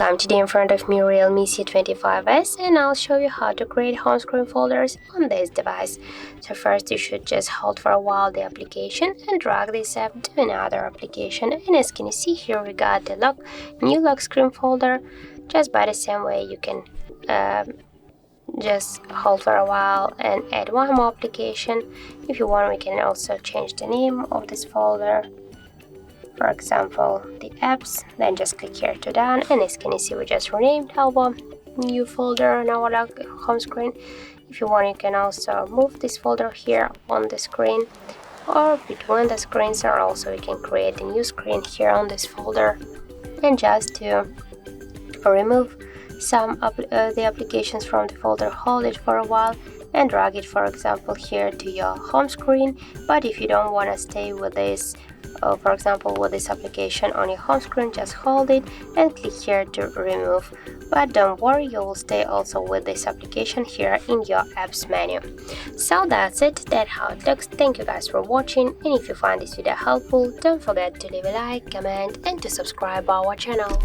welcome. Today in front of me Realme C25s, and I'll show you how to create home screen folders on this device. So first you should just hold for a while the application and drag this app to another application, and as can you see here we got the new lock screen folder. Just by the same way you can just hold for a while and add one more application. If you want, we can also change the name of this folder. For example, the apps, then just click here to done, and as can you see we just renamed our new folder on our home screen. If you want, you can also move this folder here on the screen or between the screens, or also you can create a new screen here on this folder. And just to remove some of the applications from the folder, hold it for a while and drag it, for example, here to your home screen. But if you don't want to stay with this, for example with this application on your home screen, just hold it and click here to remove. But don't worry, you will stay also with this application here in your apps menu. So that's it, that's how it looks. Thank you guys for watching, and if you find this video helpful, don't forget to leave a like, comment and to subscribe our channel.